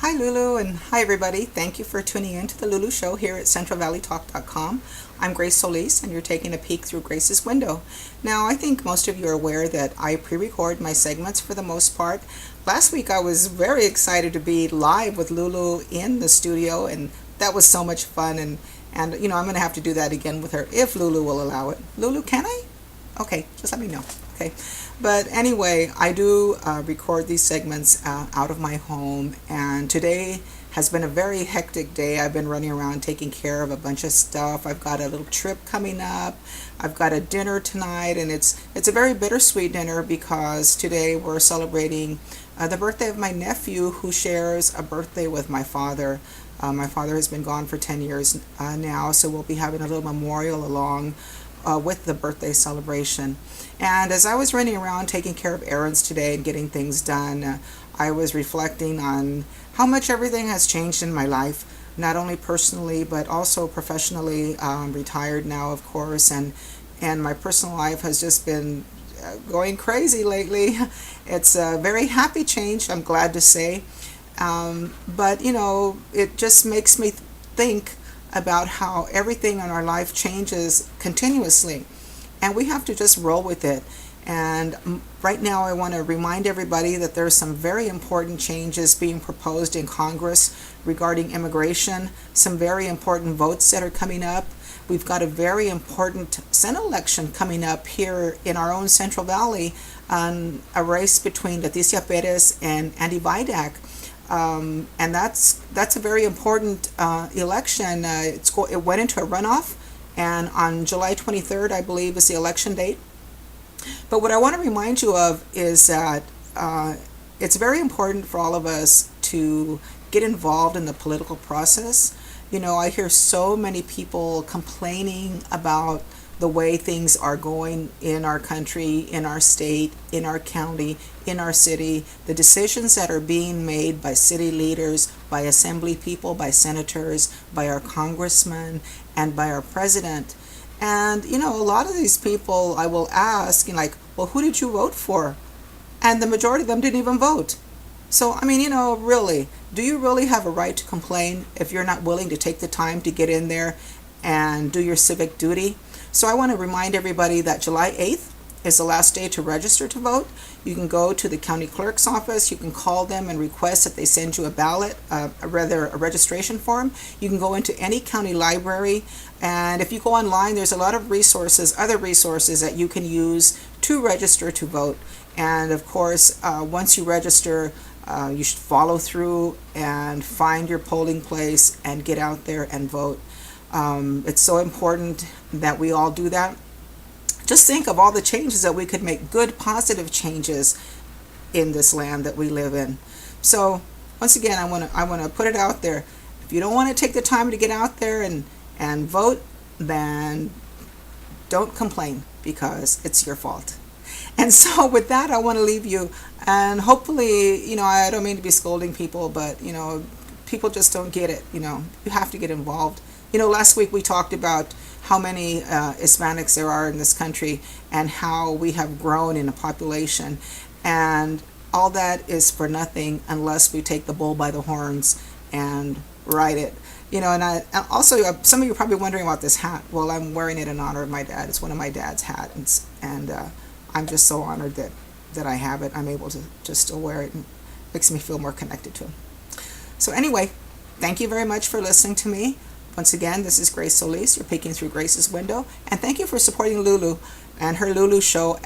Hi Lulu and hi everybody. Thank you for tuning in to the Lulu Show here at CentralValleyTalk.com. I'm Grace Solis and you're taking a peek through Grace's window. Now I think most of you are aware that I pre-record my segments for the most part. Last week I was very excited to be live with Lulu in the studio, and that was so much fun, and I'm going to have to do that again with her if Lulu will allow it. Lulu, can I? Okay, just let me know. Okay. But anyway, I do record these segments out of my home, and today has been a very hectic day. I've been running around taking care of a bunch of stuff. I've got a little trip coming up. I've got a dinner tonight, and it's a very bittersweet dinner because today we're celebrating the birthday of my nephew, who shares a birthday with my father. My father has been gone for 10 years now, so we'll be having a little memorial along with the birthday celebration. And as I was running around taking care of errands today and getting things done, I was reflecting on how much everything has changed in my life, not only personally but also professionally. I'm retired now, of course, and my personal life has just been going crazy lately. It's a very happy change, I'm glad to say, but it just makes me think about how everything in our life changes continuously, and we have to just roll with it. And right now I want to remind everybody that there are some very important changes being proposed in Congress regarding immigration, some very important votes that are coming up. We've got a very important Senate election coming up here in our own Central Valley, a race between Leticia Perez and Andy Vidak. And that's a very important election. It went into a runoff, and on July 23rd, I believe, is the election date. But what I want to remind you of is that it's very important for all of us to get involved in the political process. I hear so many people complaining about the way things are going in our country, in our state, in our county, in our city, the decisions that are being made by city leaders, by assembly people, by senators, by our congressmen, and by our president. And, a lot of these people I will ask, well, who did you vote for? And the majority of them didn't even vote. So, really, do you really have a right to complain if you're not willing to take the time to get in there and do your civic duty? So I want to remind everybody that July 8th is the last day to register to vote. You can go to the county clerk's office. You can call them and request that they send you a ballot, a registration form. You can go into any county library. And if you go online, there's a lot of other resources that you can use to register to vote. And of course, once you register, you should follow through and find your polling place and get out there and vote. It's so important that we all do that. Just think of all the changes that we could make, good, positive changes in this land that we live in. So once again, I want to put it out there. If you don't want to take the time to get out there and vote, then don't complain, because it's your fault. And so with that, I want to leave you. And hopefully, I don't mean to be scolding people, but, people just don't get it. You have to get involved. Last week we talked about how many Hispanics there are in this country and how we have grown in a population. And all that is for nothing unless we take the bull by the horns and ride it. And also, some of you are probably wondering about this hat. Well, I'm wearing it in honor of my dad. It's one of my dad's hats. And I'm just so honored that I have it. I'm able to still wear it, and it makes me feel more connected to him. So anyway, thank you very much for listening to me. Once again, this is Grace Solis. You're peeking through Grace's window. And thank you for supporting Lulu and her Lulu show.